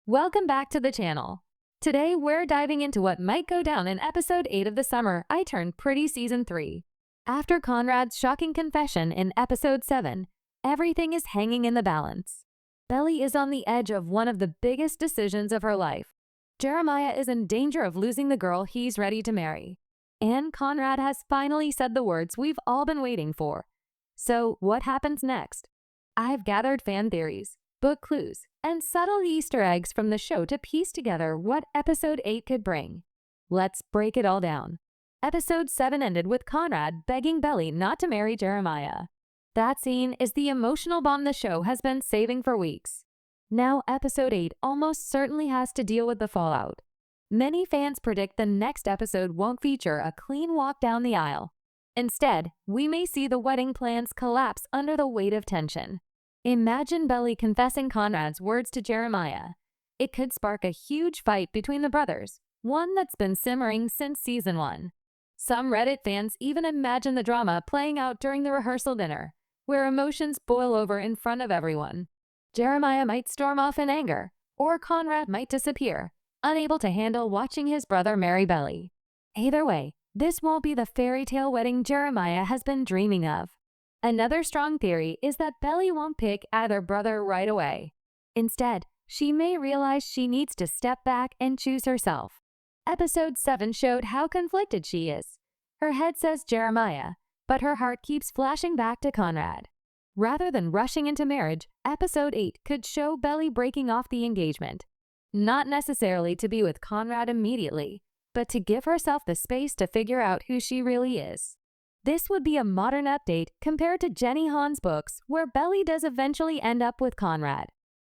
Welcome back to the channel. Today we're diving into what might go down in episode 8 of the Summer I Turned Pretty season 3. After Conrad's shocking confession in episode 7, everything is hanging in the balance. Belly is on the edge of one of the biggest decisions of her life. Jeremiah is in danger of losing the girl he's ready to marry. And Conrad has finally said the words we've all been waiting for. So what happens next? I've gathered fan theories, book clues, and subtle Easter eggs from the show to piece together what episode 8 could bring. Let's break it all down. Episode 7 ended with Conrad begging Belly not to marry Jeremiah. That scene is the emotional bomb the show has been saving for weeks. Now episode 8 almost certainly has to deal with the fallout. Many fans predict the next episode won't feature a clean walk down the aisle. Instead, we may see the wedding plans collapse under the weight of tension. Imagine Belly confessing Conrad's words to Jeremiah. It could spark a huge fight between the brothers, one that's been simmering since season 1. Some Reddit fans even imagine the drama playing out during the rehearsal dinner, where emotions boil over in front of everyone. Jeremiah might storm off in anger, or Conrad might disappear, unable to handle watching his brother marry Belly. Either way, this won't be the fairy tale wedding Jeremiah has been dreaming of. Another strong theory is that Belly won't pick either brother right away. Instead, she may realize she needs to step back and choose herself. Episode 7 showed how conflicted she is. Her head says Jeremiah, but her heart keeps flashing back to Conrad. Rather than rushing into marriage, episode 8 could show Belly breaking off the engagement. Not necessarily to be with Conrad immediately, but to give herself the space to figure out who she really is. This would be a modern update compared to Jenny Han's books, where Belly does eventually end up with Conrad.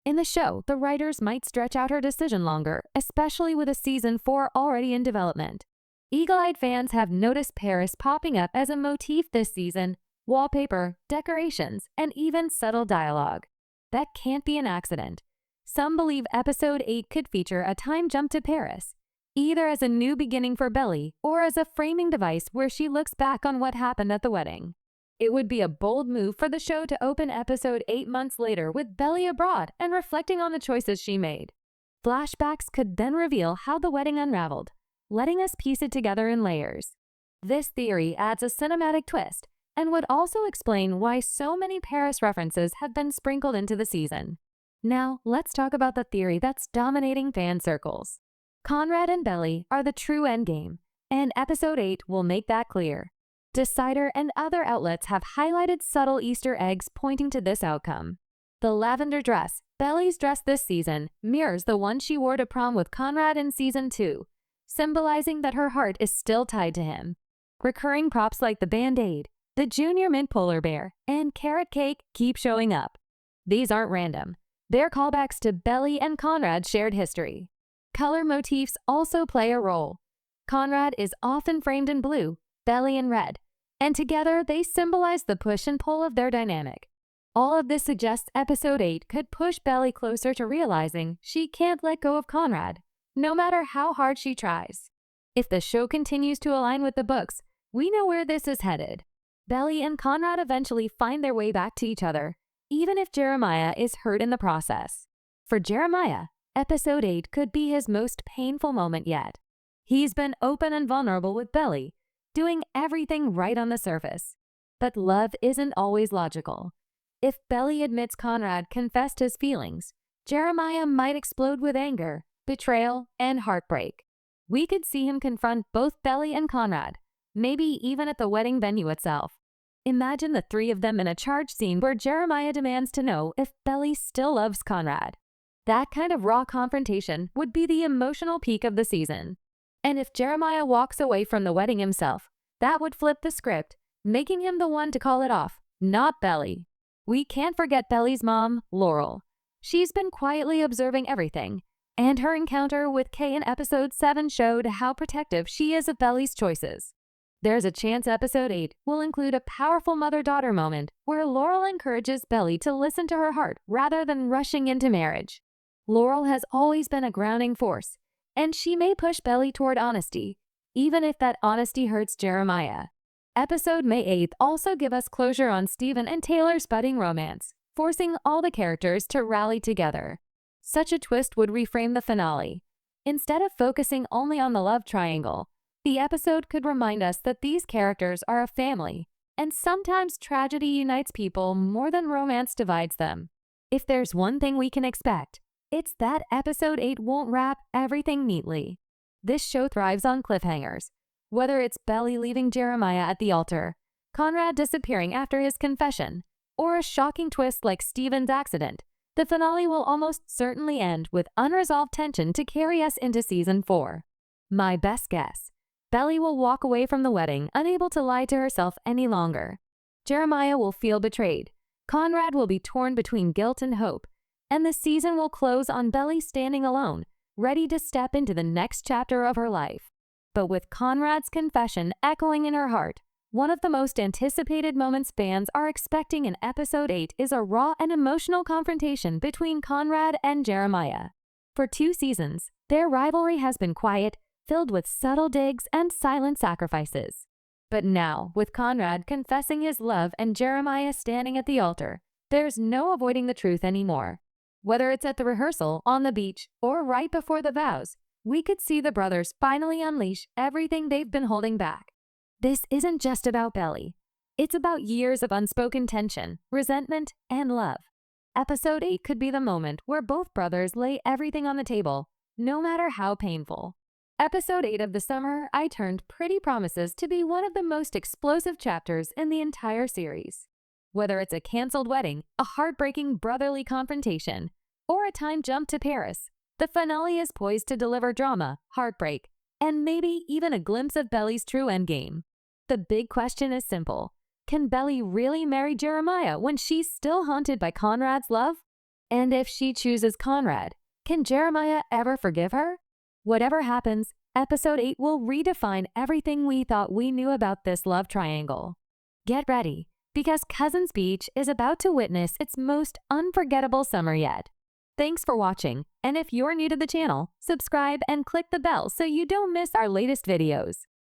In the show, the writers might stretch out her decision longer, especially with a season 4 already in development. Eagle-eyed fans have noticed Paris popping up as a motif this season, wallpaper, decorations, and even subtle dialogue. That can't be an accident. Some believe episode 8 could feature a time jump to Paris, either as a new beginning for Belly or as a framing device where she looks back on what happened at the wedding. It would be a bold move for the show to open episode 8 months later with Belly abroad and reflecting on the choices she made. Flashbacks could then reveal how the wedding unraveled, letting us piece it together in layers. This theory adds a cinematic twist and would also explain why so many Paris references have been sprinkled into the season. Now, let's talk about the theory that's dominating fan circles. Conrad and Belly are the true endgame, and episode 8 will make that clear. Decider and other outlets have highlighted subtle Easter eggs pointing to this outcome. The lavender dress, Belly's dress this season, mirrors the one she wore to prom with Conrad in season 2, symbolizing that her heart is still tied to him. Recurring props like the Band-Aid, the Junior Mint polar bear, and carrot cake keep showing up. These aren't random. They're callbacks to Belly and Conrad's shared history. Color motifs also play a role. Conrad is often framed in blue, Belly in red, and together they symbolize the push and pull of their dynamic. All of this suggests episode 8 could push Belly closer to realizing she can't let go of Conrad, no matter how hard she tries. If the show continues to align with the books, we know where this is headed. Belly and Conrad eventually find their way back to each other, even if Jeremiah is hurt in the process. For Jeremiah, episode 8 could be his most painful moment yet. He's been open and vulnerable with Belly, doing everything right on the surface. But love isn't always logical. If Belly admits Conrad confessed his feelings, Jeremiah might explode with anger, betrayal, and heartbreak. We could see him confront both Belly and Conrad, maybe even at the wedding venue itself. Imagine the three of them in a charged scene where Jeremiah demands to know if Belly still loves Conrad. That kind of raw confrontation would be the emotional peak of the season. And if Jeremiah walks away from the wedding himself, that would flip the script, making him the one to call it off, not Belly. We can't forget Belly's mom, Laurel. She's been quietly observing everything, and her encounter with Kay in episode 7 showed how protective she is of Belly's choices. There's a chance episode 8 will include a powerful mother-daughter moment where Laurel encourages Belly to listen to her heart rather than rushing into marriage. Laurel has always been a grounding force, and she may push Belly toward honesty, even if that honesty hurts Jeremiah. Episode May 8th also give us closure on Stephen and Taylor's budding romance, forcing all the characters to rally together. Such a twist would reframe the finale. Instead of focusing only on the love triangle, the episode could remind us that these characters are a family, and sometimes tragedy unites people more than romance divides them. If there's one thing we can expect, it's that episode 8 won't wrap everything neatly. This show thrives on cliffhangers. Whether it's Belly leaving Jeremiah at the altar, Conrad disappearing after his confession, or a shocking twist like Steven's accident, the finale will almost certainly end with unresolved tension to carry us into season 4. My best guess, Belly will walk away from the wedding unable to lie to herself any longer. Jeremiah will feel betrayed. Conrad will be torn between guilt and hope, and the season will close on Belly standing alone, ready to step into the next chapter of her life. But with Conrad's confession echoing in her heart, one of the most anticipated moments fans are expecting in episode 8 is a raw and emotional confrontation between Conrad and Jeremiah. For 2 seasons, their rivalry has been quiet, filled with subtle digs and silent sacrifices. But now, with Conrad confessing his love and Jeremiah standing at the altar, there's no avoiding the truth anymore. Whether it's at the rehearsal, on the beach, or right before the vows, we could see the brothers finally unleash everything they've been holding back. This isn't just about Belly. It's about years of unspoken tension, resentment, and love. Episode 8 could be the moment where both brothers lay everything on the table, no matter how painful. Episode 8 of the summer, I Turned Pretty promises to be one of the most explosive chapters in the entire series. Whether it's a canceled wedding, a heartbreaking brotherly confrontation, or a time jump to Paris, the finale is poised to deliver drama, heartbreak, and maybe even a glimpse of Belly's true endgame. The big question is simple. Can Belly really marry Jeremiah when she's still haunted by Conrad's love? And if she chooses Conrad, can Jeremiah ever forgive her? Whatever happens, episode 8 will redefine everything we thought we knew about this love triangle. Get ready, because Cousins Beach is about to witness its most unforgettable summer yet. Thanks for watching, and if you're new to the channel, subscribe and click the bell so you don't miss our latest videos.